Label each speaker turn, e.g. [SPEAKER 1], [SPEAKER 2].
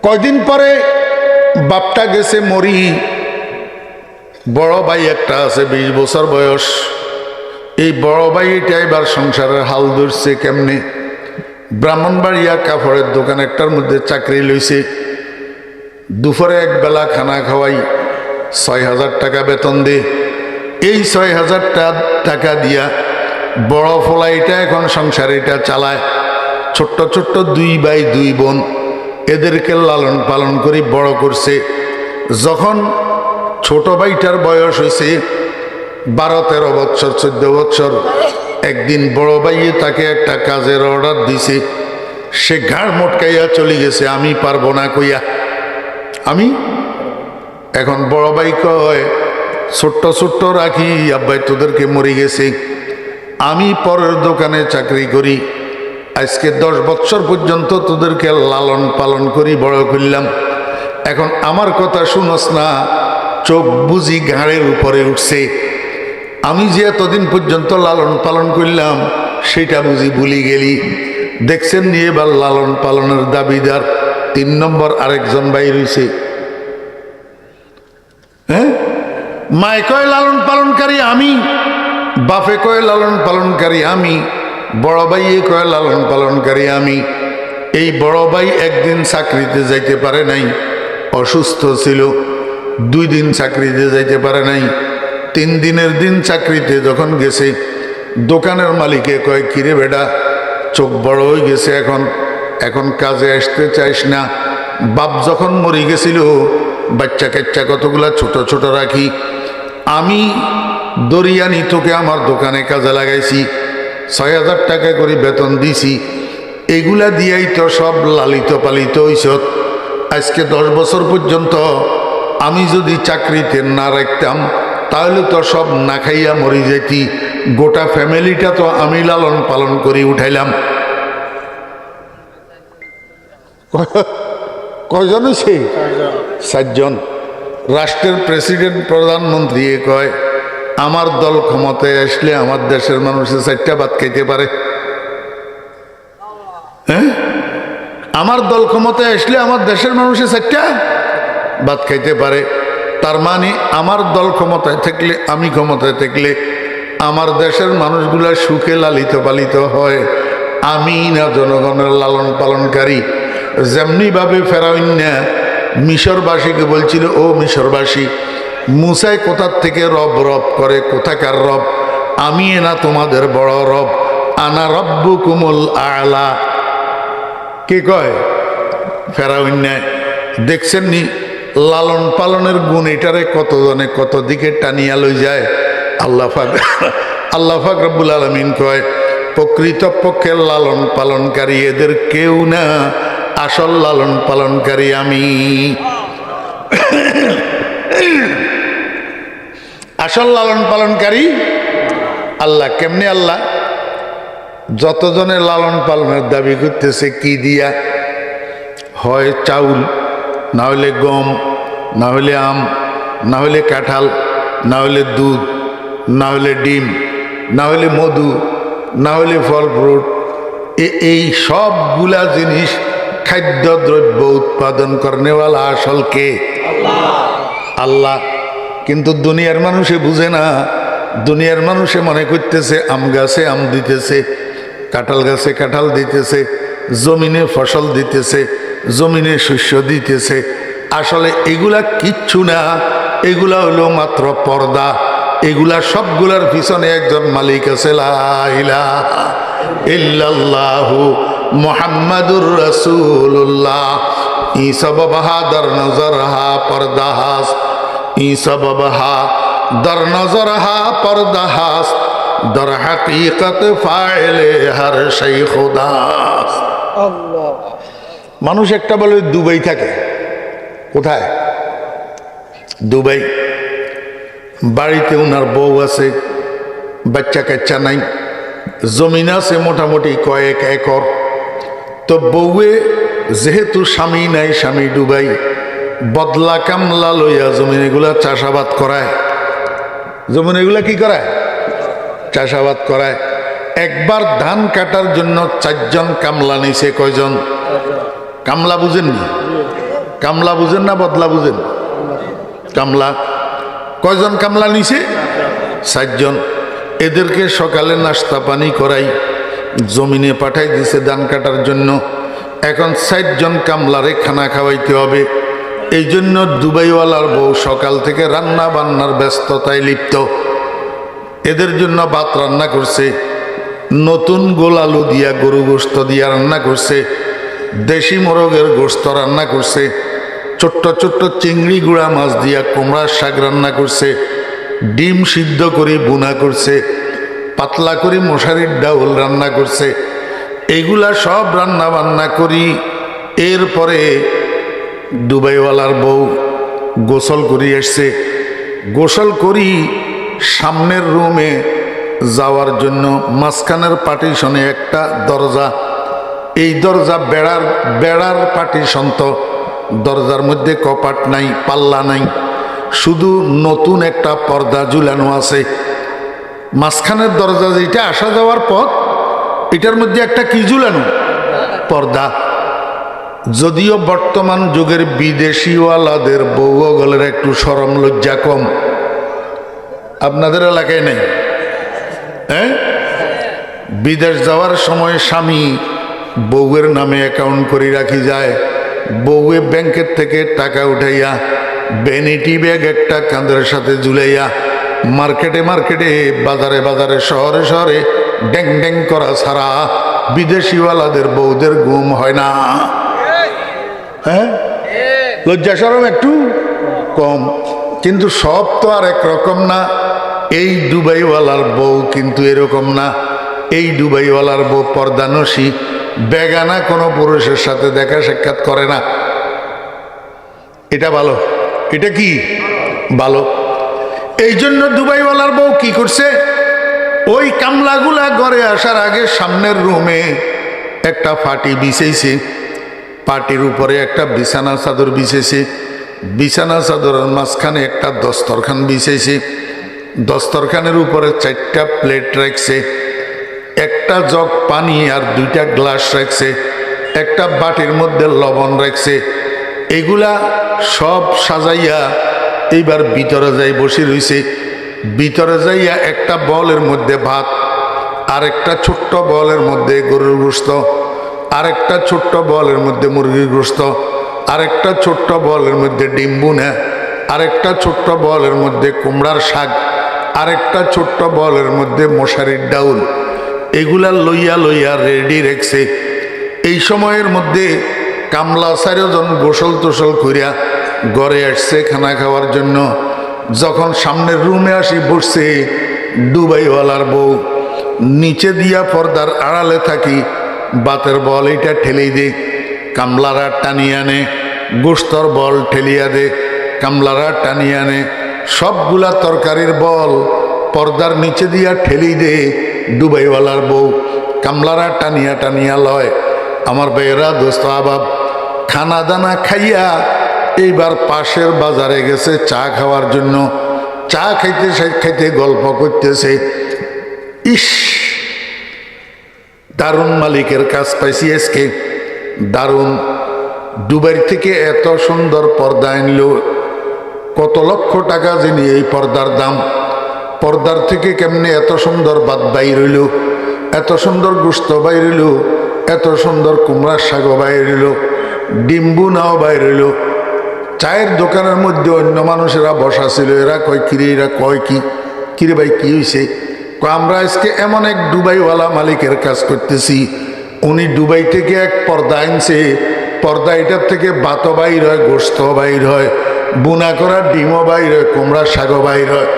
[SPEAKER 1] কয়দিন পরে বাপটা গেছে মরি, বড় ভাই একটা আছে 20 বছর বয়স। এই বড় ভাই এটা এবার সংসারের হাল ধরছে কেমনে। ব্রাহ্মণবাড়িয়া কাপড়ের দোকান একটার মধ্যে চাকরি লইছে। দুপুরে এক বেলা খানা খাওয়াই, 6,000 টাকা বেতন দে। এই 6,000 টাকা দিয়া বড় ফলাইটা এখন সংসার এটা চালায়। ছোট্ট ছোট্ট 2 ভাই 2 বোন, এদেরকে লালন পালন করে বড় করছে। যখন ছোট ভাইটার বয়স হয়েছে 12-13 বছর 14 বছর, একদিন বড় ভাইয়ে তাকে একটা কাজের অর্ডার দিছে। সে ঘাড় মোটকাইয়া চলে গেছে, আমি পারবো না কইয়া। আমি এখন বড় ভাই কয়, ছোট্ট ছোট্ট রাখি আব্বাই তোদেরকে মরে গেছে, আমি পরের দোকানে চাকরি করি, আজকে 10 বছর পর্যন্ত তোদেরকে লালন পালন করি বড় করলাম। এখন আমার কথা শুনোস না, চোখ বুঝি ঘাড়ের উপরে উঠছে। আমি যে এতদিন পর্যন্ত লালন পালন করলাম সেটা বুঝি ভুলি গেলি। দেখছেন নিয়ে এবার লালন পালনের দাবিদার 3 নম্বর আরেকজন ভাই রয়েছে। হ্যাঁ, মায় কয় লালন পালনকারী আমি, বাপে কয় লালন পালনকারী আমি, বড় ভাইয়ে কয় লালন পালনকারী আমি। এই বড় ভাই একদিন চাকরিতে যাইতে পারে নাই, অসুস্থ ছিল। 2 দিন চাকরিতে যাইতে পারে নাই। 3 দিনের দিন চাকরিতে যখন গেছে, দোকানের মালিকে কয়, কিরে বেটা, চোখ বড় হয়ে গেছে, এখন কাজে আসতে চাইস না? বাপ যখন মরে গেছিল বাচ্চা কাচ্চা কতগুলা ছোট ছোট রাখি, আমি দরিয়ানি তোকে আমার দোকানে কাজে লাগাইছি, 6,000 টাকা করে বেতন দিছি, এগুলা দিয়াই তো সব লালিত পালিত হইছ। আজকে 10 বছর পর্যন্ত আমি যদি চাকরিতে না রাখতাম তাহলে তো সব না খাইয়া মরি যেতি। গোটা ফ্যামিলিটা তো আমি লালন পালন করে উঠাইলাম। কয়জন হয়েছে? 4 জন। রাষ্ট্রের প্রেসিডেন্ট প্রধানমন্ত্রী কয়, আমার দল ক্ষমতায় আসলে আমার দেশের মানুষের 4টা ভাত খাইতে পারে। হ্যাঁ, আমার দল ক্ষমতায় আসলে আমার দেশের মানুষের 4টা ভাত খাইতে পারে। তার মানে আমার দল ক্ষমতায় থাকলে, আমি ক্ষমতায় থাকলে আমার দেশের মানুষগুলা সুখে লালিত পালিত হয়। আমি না জনগণের লালন পালনকারী। যেমনি ভাবে ফেরাউন মিশরবাসীকে বলছিল, ও মিশরবাসী, মুসাই কোথার থেকে রব রব করে, কোথাকার রব? আমি না তোমাদের বড় রব, আনা রব্বুকুমুল আলা। কে কয়? ফেরাউন। দেখছেন নি লালন পালনের গুণ এটারে কতজনে কত দিকে টানিয়া লই যায়। আল্লাহ পাক রব্বুল আলামিন কয়, প্রকৃত পক্ষের লালন পালনকারী এদের কেউ না, আসল লালন পালনকারী আমি। আসল লালন পালনকারী আল্লাহ। কেমনে আল্লাহ? যতজনে লালন পালনের দাবি করতেছে কি দিয়া? হয় চাউল, না হলে গম, না হলে আম, না হলে কাঁঠাল, না হলে দুধ, না হলে ডিম, না হলে মধু, না হলে ফল ফ্রুট। এই সবগুলা জিনিস খাদ্য দ্রব্য উৎপাদন করেনেওয়ালা আসল কে? আল্লাহ। কিন্তু দুনিয়ার মানুষে বুঝে না। দুনিয়ার মানুষে মনে করতেছে আম গাছে আম দিতেছে, কাঁঠাল গাছে কাঁঠাল দিতেছে, জমিনে ফসল দিতেছে, জমিনে শস্য দিতেছে। আসলে এগুলা কিচ্ছু না, এগুলা হলো মাত্র পর্দা। এগুলা সবগুলার পিছনে একজন মালিক আছে, লা ইলাহা ইল্লাল্লাহু মুহাম্মাদুর রাসূলুল্লাহ। ই সব বাহাদুর নজর হা পর্দাহাস, ই সব বাহা দর নজর হা পর্দাহাস, দর হাকিকত ফাইলে হর সেই খুদা। মানুষ একটা বলে দুবাই থাকে। কোথায়? দুবাই। বাড়িতে ওনার বউ আছে, বাচ্চা কাচ্চা নাই, জমিন আছে মোটামুটি কয়েক একর। তো বউয়ে যেহেতু স্বামী নাই, স্বামী ডুবাই, বদলা কামলা লইয়া জমিন এগুলা চাষাবাদ করায়। জমিন এগুলা কি করায়? চাষাবাদ করায়। একবার ধান কাটার জন্য 4 জন কামলা নিছে। কয়জন কামলা বুঝেননি? কামলা বুঝেন না বদলা বুঝেন? কামলা। কয়জন কামলা নিছে? 7 জন। এদেরকে সকালে নাস্তা পানি করাই জমিনে পাঠাই দিছে ধান কাটার জন্য। এখন 60 জন কামলারে খানা খাওয়াইতে হবে। এই জন্য দুবাইওয়ালার বউ সকাল থেকে রান্না বান্নার ব্যস্ততায় লিপ্ত। এদের জন্য ভাত রান্না করছে, নতুন গোল আলু দিয়া গরু গোস্ত দিয়া রান্না করছে, দেশি মোরগের গোস্ত রান্না করছে, ছোট্ট ছোট্ট চিংড়ি গুঁড়া মাছ দিয়া কুমড়ার শাক রান্না করছে, ডিম সিদ্ধ করে বুনা করছে, পাতলা করে মশারির ডাউল রান্না করছে। এগুলা সব রান্না বান্না করি এরপরে দুবাইওয়ালার বউ গোসল করি এসছে। গোসল করি সামনের রুমে যাওয়ার জন্য মাঝখানের পার্টিশনে একটা দরজা, এই দরজা বেড়ার পার্টিশন, তো দরজার মধ্যে কপাট নাই, পাল্লা নাই, শুধু নতুন একটা পর্দা ঝুলানো আছে। মাঝখানের দরজা যেটা আসা যাওয়ার পথ, এটার মধ্যে একটা কি ঝুলানো? পর্দা। যদিও বর্তমান যুগের বিদেশিওয়ালাদের বউগলের একটু শরম লজ্জা কম, আপনাদের এলাকায় নেই? হ্যাঁ, বিদেশ যাওয়ার সময় স্বামী বউয়ের নামে অ্যাকাউন্ট করে রাখি যায়, বউয়ে ব্যাংকের থেকে টাকা উঠাইয়া ভ্যানিটি ব্যাগ একটা কাঁধের সাথে ঝুলাইয়া মার্কেটে মার্কেটে বাজারে বাজারে শহরে শহরে ড্যাং ড্যাং করা ছাড়া বিদেশিওয়ালাদের বউদের ঘুম হয় না। হ্যাঁ, লজ্জা শরম একটু কম, কিন্তু সব তো আর একরকম না। এই দুবাইওয়ালার বউ কিন্তু এরকম না। এই দুবাইওয়ালার বউ পর্দানসী, বেগানা কোনো পুরুষের সাথে দেখা সাক্ষাৎ করে না। এটা ভালো, এটা কি ভালো। এই জন্য দুবাইওয়ালার বউ কি করছে, ওই কামলাগুলা ঘরে আসার আগে সামনের রুমে একটা পাটি বিছাইছে, পাটির উপরে একটা বিছানা চাদর বিছাইছে, বিছানা চাদরের মাঝখানে একটা দস্তরখান বিছাইছে, দস্তরখানের উপরে 4টা প্লেট রাখছে, একটা জগ পানি আর 2টা গ্লাস রাখছে, একটা বাটির মধ্যে লবণ রাখছে। এগুলা সব সাজাইয়া এইবার ভিতরে যাই বসে রইছে। ভিতরে যাইয়া একটা বলের মধ্যে ভাত, আরেকটা ছোট্ট বলের মধ্যে গরুর গোস্ত, আরেকটা ছোট্ট বলের মধ্যে মুরগির গোস্ত, আরেকটা ছোট্ট বলের মধ্যে ডিম বুনা, আরেকটা ছোট্ট বলের মধ্যে কুমড়ার শাক, আরেকটা ছোট্ট বলের মধ্যে মশারির ডাউল। এগুলা লইয়া লইয়া রেডি রেখছে। এই সময়ের মধ্যে কামলা 4 জন গোসল টোসল করিয়া ঘরে আসছে খানা খাওয়ার জন্য। যখন সামনের রুমে আসি বসছে, দুবাইওয়ালার বউ নিচে দিয়া পর্দার আড়ালে থাকি বাতের বল এটা ঠেলেই দে, কামলারা টানিয়ে আনে, গোস্তর বল ঠেলিয়া দে, কামলারা টানিয়ে আনে, সবগুলা তরকারির বল পর্দার নিচে দিয়া ঠেলি দে দুবাইওয়ালার বউ, কামলারা টানিয়া টানিয়া লয়। আমার ভাইয়েরা, দোস্ত আবাব, খানা দানা খাইয়া এইবার পাশের বাজারে গেছে চা খাওয়ার জন্য। চা খাইতে খাইতে গল্প করতেছে, ইস দারুণ মালিকের কাজ পাইছি আজকে, দারুণ। দুবাই থেকে এত সুন্দর পর্দা আনলো, কত লক্ষ টাকা জানি এই পর্দার দাম। পর্দার থেকে কেমনে এত সুন্দর ভাত বাইর হইল, এত সুন্দর গোস্ত বাইর হইল, এত সুন্দর কুমড়ার শাকও বাইর হইল, ডিম্বু নাও বাইর হইল। চায়ের দোকানের মধ্যে অন্য মানুষেরা বসা ছিল। এরা কয় কিরে, এরা কয় কি কিরে ভাই কি হয়েছে? আমরা আজকে এমন এক দুবাইওয়ালা মালিকের কাজ করতেছি, উনি দুবাই থেকে এক পর্দা আনছে। পর্দা এটার থেকে ভাতও বাইর হয়, গোস্ত বাইর হয়, বুনা করা ডিমও বাইর হয়, কুমড়ার শাকও বাইর হয়।